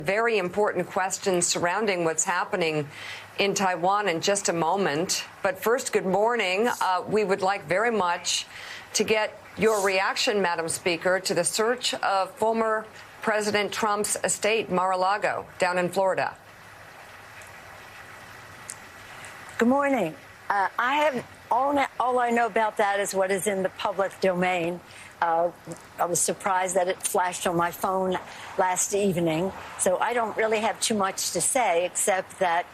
Very important questions surrounding what's happening in Taiwan in just a moment. But first, good morning. We would like very much to get your reaction, Madam Speaker, to the search of former President Trump's estate, Mar-a-Lago, down in Florida. Good morning. All I know about that is what is in the public domain. I was surprised that it flashed on my phone last evening, so I don't really have too much to say except that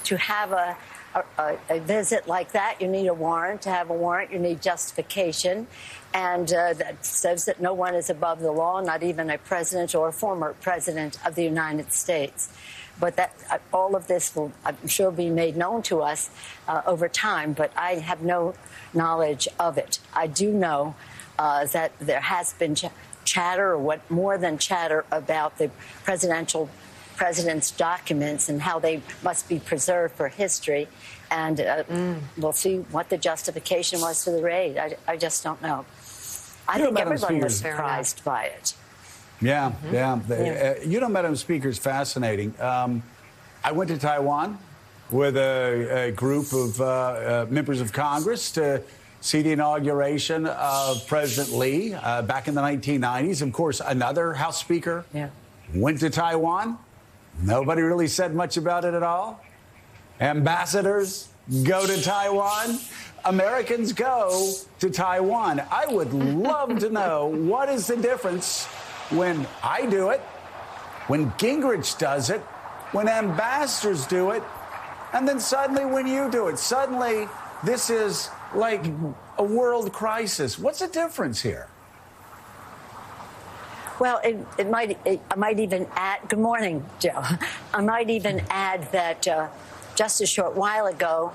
to have a visit like that, you need a warrant. To have a warrant, you need justification, and that says that no one is above the law, not even a president or a former president of the United States. But that all of this will, I'm sure, be made known to us over time, but I have no knowledge of it. I do know that there has been chatter, or what more than chatter, about the president's documents and how they must be preserved for history. And we'll see what the justification was for the raid. I just don't know. I think everyone was surprised by it. Yeah. Madam Speaker, is fascinating. I went to Taiwan with a group of members of Congress to see the inauguration of President Lee back in the 1990s. Of course, another House Speaker went to Taiwan. Nobody really said much about it at all. Ambassadors go to Taiwan. Americans go to Taiwan. I would love to know, what is the difference when I do it, when Gingrich does it, when ambassadors do it, and then suddenly when you do it? Suddenly, this is like a world crisis. What's the difference here? Well, I might even add, good morning, Joe. I might even add that just a short while ago,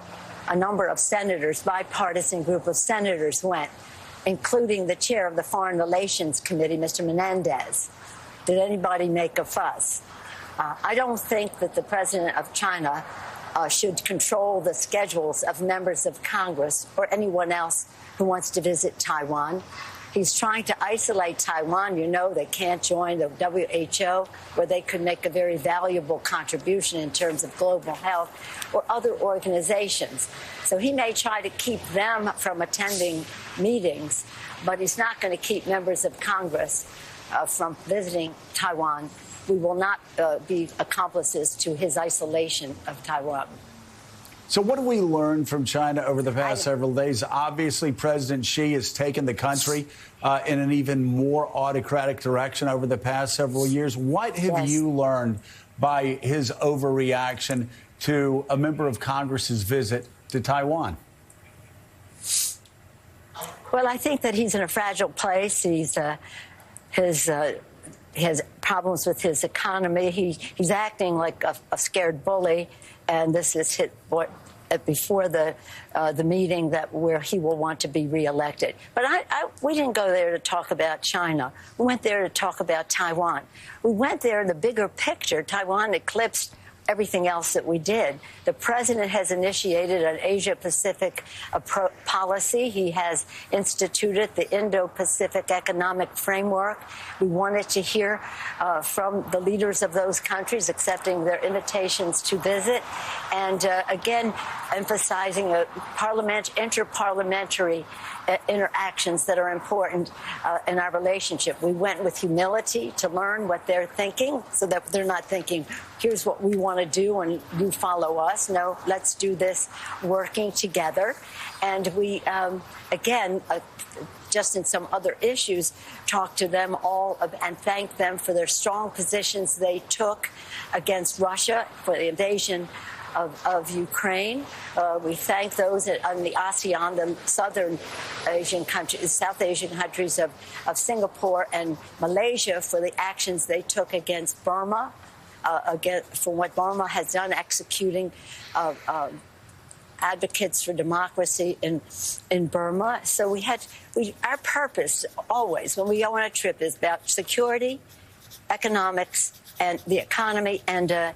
a number of senators, bipartisan group of senators went, including the chair of the Foreign Relations Committee, Mr. Menendez. Did anybody make a fuss? I don't think that the president of China should control the schedules of members of Congress or anyone else who wants to visit Taiwan. He's trying to isolate Taiwan. You know, they can't join the WHO, where they could make a very valuable contribution in terms of global health, or other organizations. So he may try to keep them from attending meetings, but he's not going to keep members of Congress from visiting Taiwan. We will not be accomplices to his isolation of Taiwan. So what have we learned from China over the past several days? Obviously, President Xi has taken the country in an even more autocratic direction over the past several years. What have you learned by his overreaction to a member of Congress's visit to Taiwan? Well, I think that he's in a fragile place. He has problems with his economy. He's acting like a scared bully, and this is before the meeting where he will want to be reelected. But we didn't go there to talk about China. We went there to talk about Taiwan. We went there in the bigger picture. Taiwan eclipsed everything else that we did. The president has initiated an Asia-Pacific policy. He has instituted the Indo-Pacific economic framework. We wanted to hear from the leaders of those countries accepting their invitations to visit, and again, emphasizing interparliamentary interactions that are important in our relationship. We went with humility to learn what they're thinking, so that they're not thinking, here's what we want to do and you follow us. No, let's do this working together. And we, just in some other issues, talked to them all and thanked them for their strong positions they took against Russia for the invasion of Ukraine. We thank those on the ASEAN, the South Asian countries of Singapore and Malaysia for the actions they took against Burma, for what Burma has done, executing advocates for democracy in Burma. So our purpose always when we go on a trip is about security, economics, and the economy and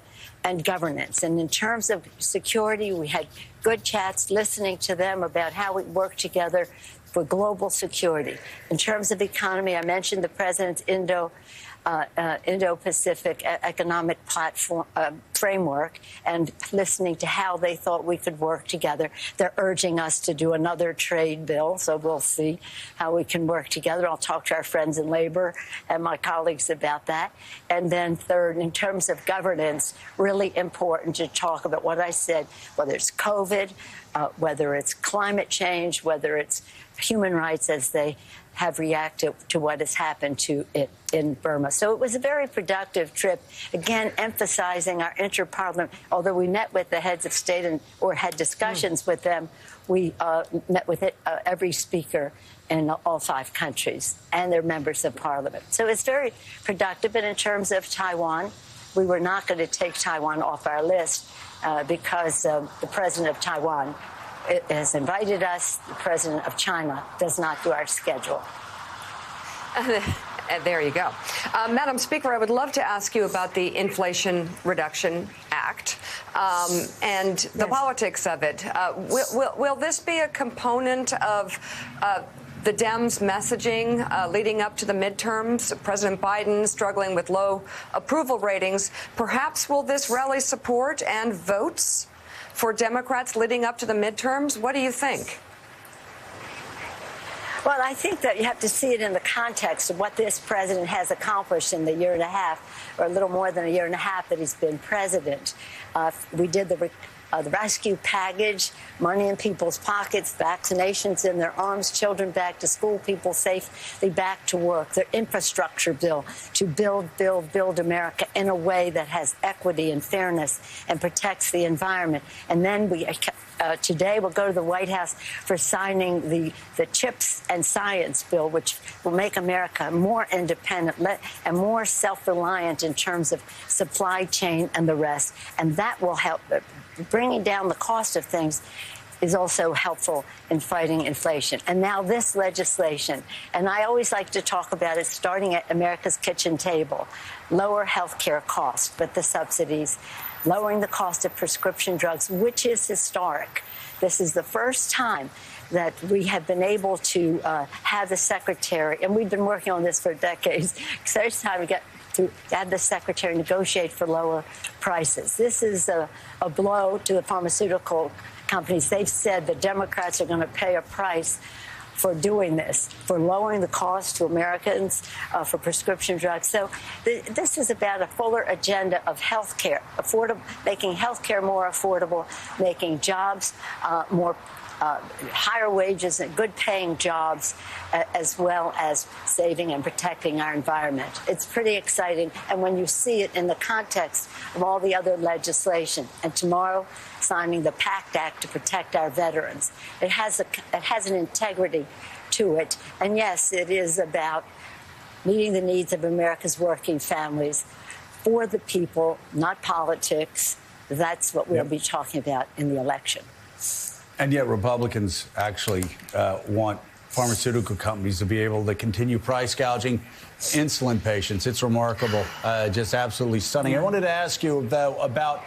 governance. And in terms of security, we had good chats listening to them about how we work together. for global security. In terms of economy, I mentioned the president's Indo Indo-Pacific economic platform framework and listening to how they thought we could work together. They're urging us to do another trade bill, so we'll see how we can work together. I'll talk to our friends in labor and my colleagues about that. And then third, in terms of governance, really important to talk about what I said, whether it's COVID, whether it's climate change, whether it's human rights as they have reacted to what has happened to it in Burma. So it was a very productive trip, again, emphasizing our interparliament. Although we met with the heads of state or had discussions with them, we met with every speaker in all 5 countries and their members of parliament. So it's very productive. And in terms of Taiwan, we were not going to take Taiwan off our list because the president of Taiwan has invited us. The president of China does not do our schedule. There you go. Madam Speaker, I would love to ask you about the Inflation Reduction Act and the politics of it. Will this be a component of the Dems' messaging leading up to the midterms? President Biden struggling with low approval ratings. Perhaps will this rally support and votes for Democrats leading up to the midterms? What do you think? Well, I think that you have to see it in the context of what this president has accomplished in the year and a half, or a little more than a year and a half that he's been president. We did the rescue package, money in people's pockets, vaccinations in their arms, children back to school, people safely back to work, the infrastructure bill to build America in a way that has equity and fairness and protects the environment. And then today we'll go to the White House for signing the CHIPS and Science bill, which will make America more independent and more self-reliant in terms of supply chain and the rest. And that will help. Bringing down the cost of things is also helpful in fighting inflation. And now this legislation, and I always like to talk about it starting at America's kitchen table, lower health care costs, but the subsidies, lowering the cost of prescription drugs, which is historic. This is the first time that we have been able to have the secretary, and we've been working on this for decades, first time we get to have the secretary negotiate for lower prices. This is a blow to the pharmaceutical companies. They've said the Democrats are going to pay a price for doing this, for lowering the cost to Americans for prescription drugs. So this is about a fuller agenda of health care, making health care more affordable, making jobs more higher wages and good-paying jobs, as well as saving and protecting our environment. It's pretty exciting, and when you see it in the context of all the other legislation, and tomorrow signing the PACT Act to protect our veterans, it has an integrity to it. And yes, it is about meeting the needs of America's working families for the people, not politics. That's what we'll be talking about in the election. And yet Republicans actually want pharmaceutical companies to be able to continue price gouging insulin patients. It's remarkable, just absolutely stunning. I wanted to ask you, though, about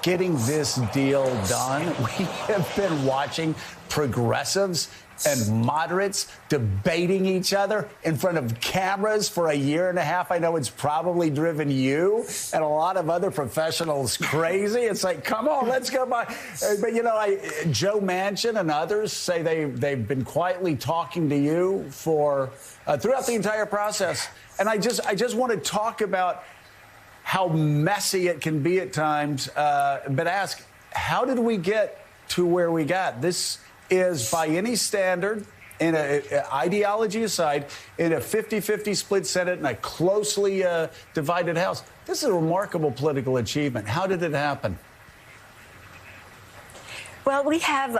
getting this deal done. We have been watching progressives and moderates debating each other in front of cameras for a year and a half. I know it's probably driven you and a lot of other professionals crazy. It's like, come on, let's go by. But, you know, Joe Manchin and others say they've been quietly talking to you for throughout the entire process. And I just want to talk about how messy it can be at times, but ask, how did we get to where we got? This is, by any standard, in ideology aside, in a 50-50 split Senate and a closely divided House. This is a remarkable political achievement. How did it happen? Well, we have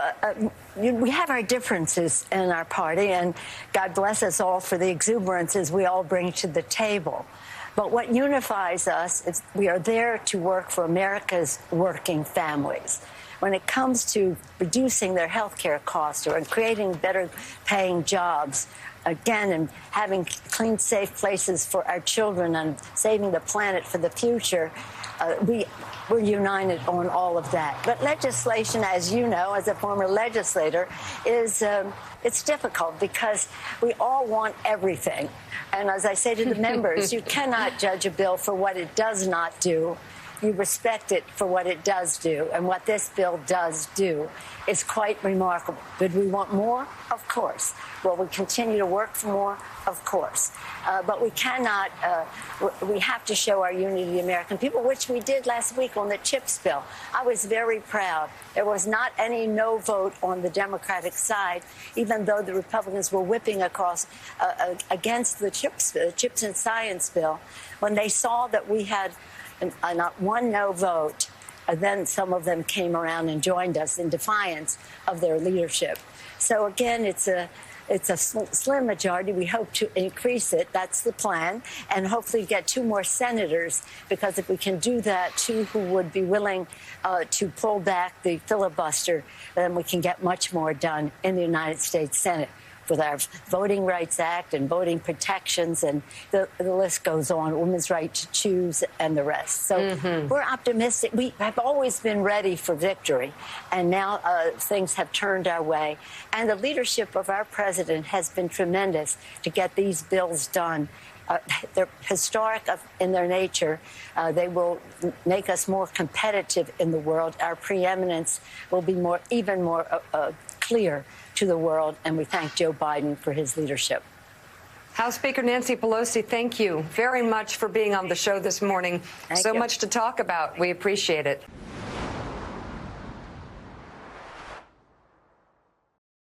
our differences in our party, and God bless us all for the exuberances we all bring to the table. But what unifies us is we are there to work for America's working families. When it comes to reducing their health care costs or creating better paying jobs again, and having clean, safe places for our children and saving the planet for the future, we're united on all of that. But legislation, as you know, as a former legislator, is it's difficult because we all want everything. And as I say to the members, you cannot judge a bill for what it does not do. You respect it for what it does do. And what this bill does do is quite remarkable. Did we want more? Of course. Will we continue to work for more? Of course. But we cannot, we have to show our unity to the American people, which we did last week on the CHIPS bill. I was very proud. There was not any no vote on the Democratic side, even though the Republicans were whipping across against the CHIPS and Science bill. When they saw that we had not one no vote, then some of them came around and joined us in defiance of their leadership. So again, it's a slim majority. We hope to increase it. That's the plan. And hopefully get 2 more senators, because if we can do that, 2 who would be willing to pull back the filibuster, then we can get much more done in the United States Senate with our Voting Rights Act and voting protections, and the list goes on, women's right to choose and the rest. So we're optimistic. We have always been ready for victory, and now things have turned our way. And the leadership of our president has been tremendous to get these bills done. They're historic in their nature. They will make us more competitive in the world. Our preeminence will be even more clear to the world, and we thank Joe Biden for his leadership. House Speaker Nancy Pelosi, thank you very much for being on the show this morning. So much to talk about. We appreciate it.